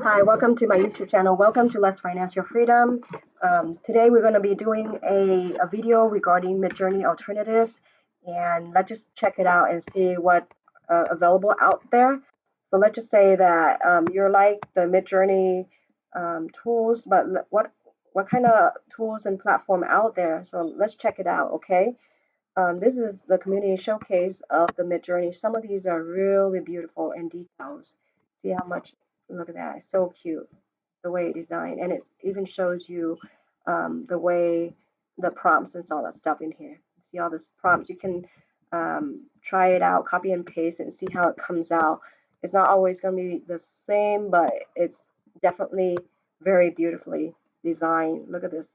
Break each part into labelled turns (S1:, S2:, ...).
S1: Hi, welcome to my YouTube channel. Welcome to Let's Finance Your Freedom. Today we're going to be doing a video regarding Midjourney alternatives, and let's just check it out and see what available out there. So let's just say that you're like the Midjourney tools, but what kind of tools and platform out there? So let's check it out, okay? This is the community showcase of the Midjourney. Some of these are really beautiful and details. See how much, look at that, it's so cute, the way it designed. And it even shows you the way the prompts and all that stuff in here. See all this prompts, you can try it out, copy and paste it and see how it comes out. It's not always going to be the same, but it's definitely very beautifully designed. Look at this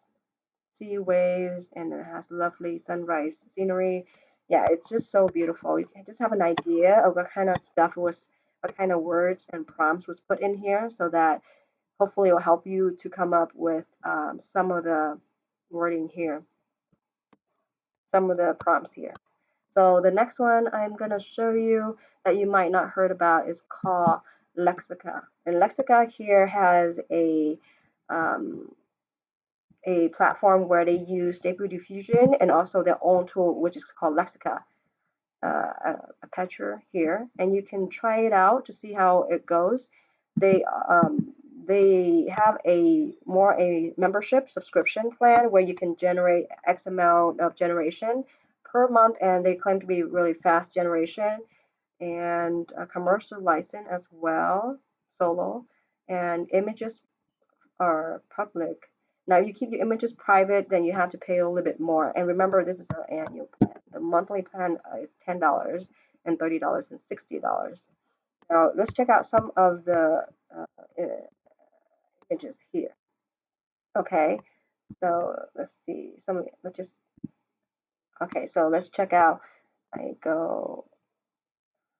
S1: sea waves, and it has lovely sunrise scenery. Yeah, it's just so beautiful. You can just have an idea of what kind of stuff was, what kind of words and prompts was put in here, so that hopefully it will help you to come up with some of the wording here, some of the prompts here. So the next one I'm going to show you that you might not heard about is called Lexica. And Lexica here has um, a platform where they use Stable Diffusion and also their own tool, which is called Lexica, a picture here, and you can try it out to see how it goes. They they have a membership subscription plan where you can generate X amount of generation per month, and they claim to be really fast generation, and a commercial license as well, solo, and images are public. Now, you keep your images private, then you have to pay a little bit more. And remember, this is an annual plan. The monthly plan is $10 and $30 and $60. Now, let's check out some of the images here. Okay, so let's see. Let's just, okay, so let's check out. I go,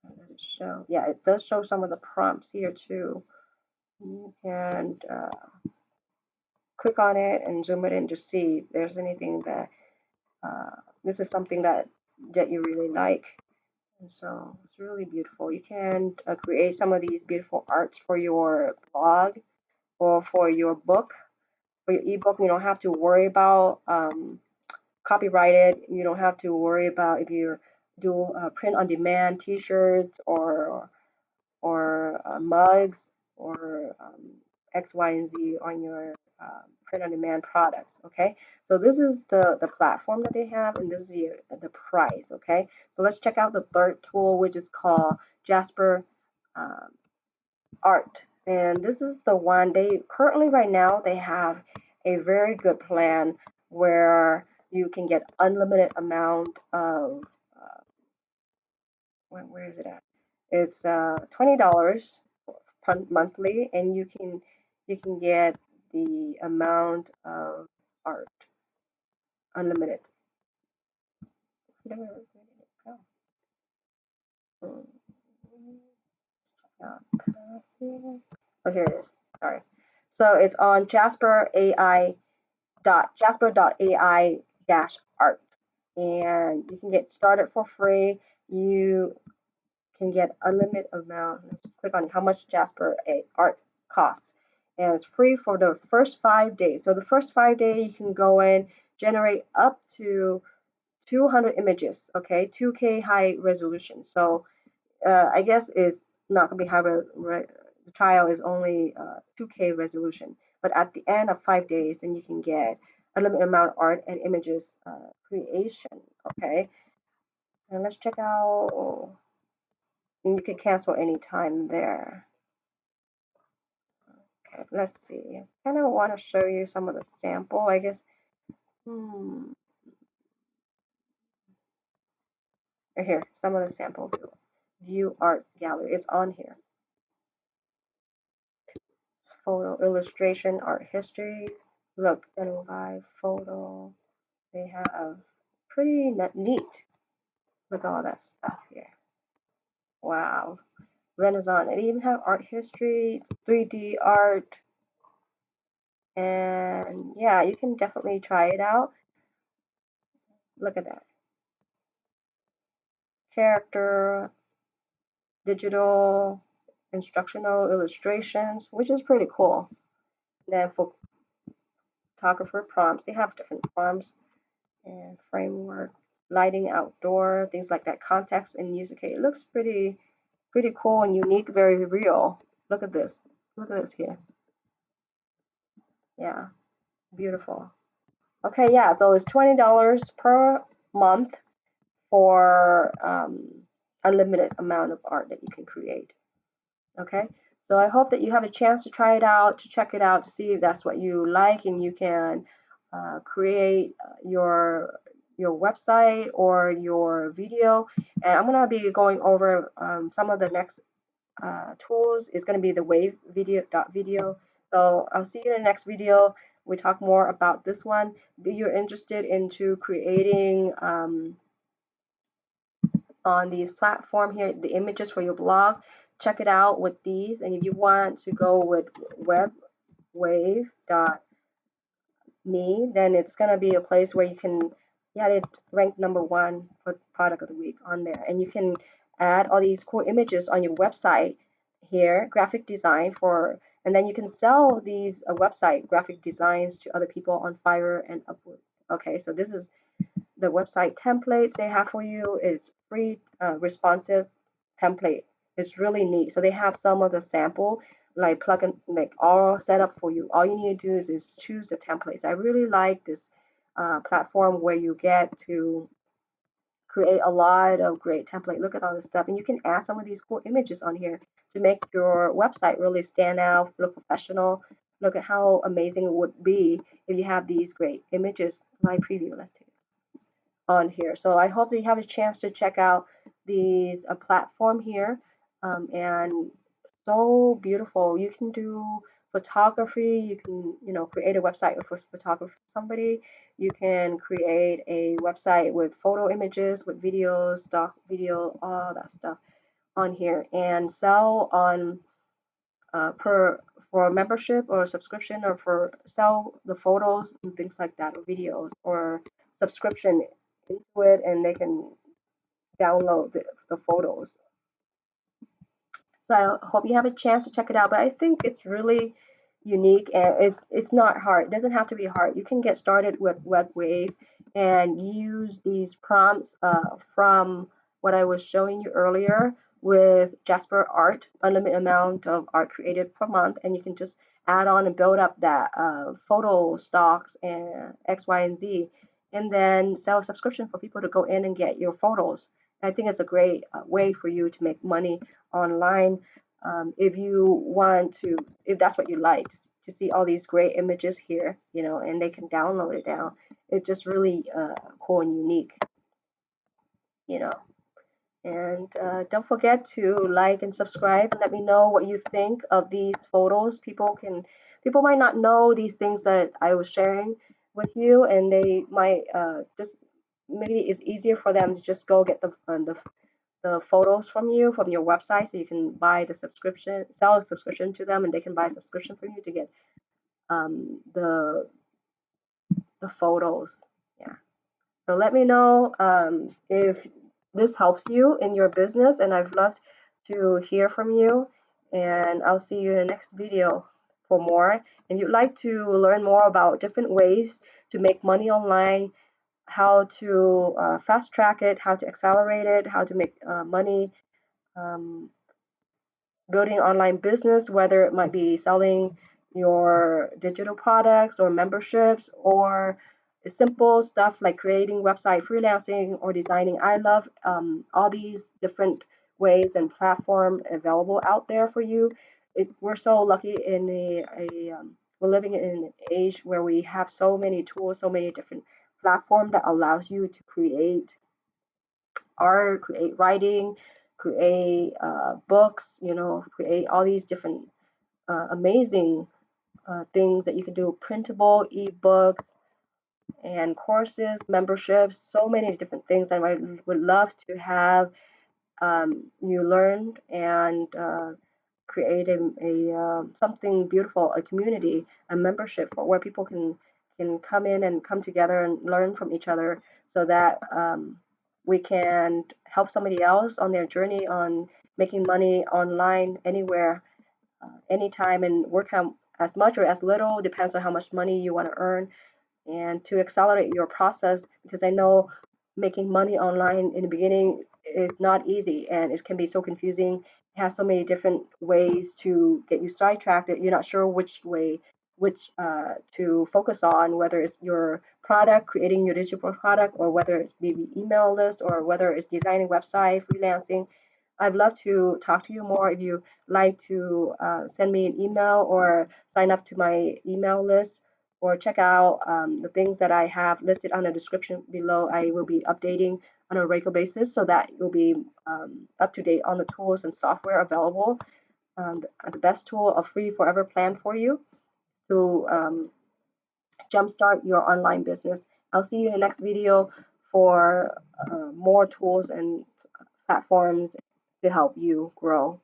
S1: let it show. Yeah, it does show some of the prompts here too. You can click on it and zoom it in to see if there's anything that this is something that you really like. And so it's really beautiful. You can create some of these beautiful arts for your blog or for your book. For your ebook, you don't have to worry about copyrighted. You don't have to worry about if you do print on demand T-shirts or mugs or X, Y, and Z on your print on demand products. Okay, so this is the platform that they have, and this is the price. Okay, so let's check out the third tool, which is called Jasper um, Art, and this is the one they currently right now they have a very good plan where you can get unlimited amount of where is it at? It's $20 monthly, and you can get the amount of art unlimited. Where did it go? Oh, here it is. Sorry. So it's on Jasper.ai dash art, and you can get started for free. You can get unlimited amount. Let's click on how much Jasper art costs, and it's free for the first 5 days. So the first 5 days you can go in, generate up to 200 images. Okay, 2K high resolution. So I guess it's not gonna be high. The trial is only 2K resolution, but at the end of 5 days, then you can get a limited amount of art and images creation. Okay, and let's check out. And you can cancel anytime there. Okay, let's see. I kind of want to show you some of the sample, I guess. Right here, some of the sample view art gallery. It's on here. Photo, illustration, art history. Look, general photo. They have pretty neat. Look at all that stuff here. Wow. Renaissance. They even have art history, 3D art. And yeah, you can definitely try it out. Look at that. Character, digital, instructional illustrations, which is pretty cool. Then for photographer prompts, they have different prompts and framework, lighting outdoor, things like that, context and music. It looks pretty cool and unique, very real. Look at this. Look at this here. Yeah, beautiful. Okay, yeah, so it's $20 per month for unlimited amount of art that you can create. Okay, so I hope that you have a chance to try it out, to check it out, to see if that's what you like, and you can create your website or your video. And I'm gonna be going over some of the next tools. Is gonna be the wave video. So I'll see you in the next video. We talk more about this one. If you're interested into creating on these platform here, the images for your blog, check it out with these. And if you want to go with webwave.me, then it's going to be a place where you can, yeah, it ranked #1 for product of the week on there. And you can add all these cool images on your website here, graphic design for, and then you can sell these website graphic designs to other people on Fiverr and Upwork. Okay, so this is the website templates they have for you. Is free responsive template. It's really neat. So they have some of the sample like plugin like all set up for you. All you need to do is choose the templates. I really like this platform where you get to create a lot of great template. Look at all this stuff, and you can add some of these cool images on here to make your website really stand out, look professional. Look at how amazing it would be if you have these great images. Live preview. Let's take on here. So I hope that you have a chance to check out these platform here, and so beautiful. You can do photography. You can create a website for photography somebody. You can create a website with photo images, with videos, stock video, all that stuff on here, and sell on per for membership or subscription, or for sell the photos and things like that, or videos, or subscription into it, and they can download the photos. So I hope you have a chance to check it out. But I think it's really unique, and it's not hard. It doesn't have to be hard. You can get started with WebWave and use these prompts from what I was showing you earlier with Jasper Art, unlimited amount of art created per month, and you can just add on and build up that photo stocks and X, Y, and Z, and then sell a subscription for people to go in and get your photos. I think it's a great way for you to make money online, if you want to, if that's what you like, to see all these great images here, and they can download it down. It's just really cool and unique, you know. And don't forget to like and subscribe. Let me know what you think of these photos. People might not know these things that I was sharing with you, and they might just, maybe it's easier for them to just go get the photos from you from your website, so you can buy the subscription, sell a subscription to them, and they can buy a subscription from you to get the photos. Yeah. So let me know if this helps you in your business, and I've loved to hear from you. And I'll see you in the next video for more. If you'd like to learn more about different ways to make money online, how to fast track it, how to accelerate it, how to make money, um, building online business, whether it might be selling your digital products or memberships, or the simple stuff like creating website, freelancing, or designing. I love all these different ways and platform available out there for you. We're so lucky in we're living in an age where we have so many tools, so many different platforms that allows you to create art, create writing, create books, create all these different amazing things that you can do, printable ebooks and courses, memberships, so many different things. And I would love to have you learn and create something beautiful, a community, a membership for where people can come in and come together and learn from each other, so that we can help somebody else on their journey on making money online anywhere, anytime, and work as much or as little, depends on how much money you want to earn, and to accelerate your process, because I know making money online in the beginning is not easy and it can be so confusing. It has so many different ways to get you sidetracked that you're not sure which way, which to focus on, whether it's your product, creating your digital product, or whether it's maybe email list, or whether it's designing website, freelancing. I'd love to talk to you more. If you like to send me an email or sign up to my email list, or check out the things that I have listed on the description below. I will be updating on a regular basis so that you'll be up to date on the tools and software available. The best tool, a free forever plan for you to jumpstart your online business. I'll see you in the next video for more tools and platforms to help you grow.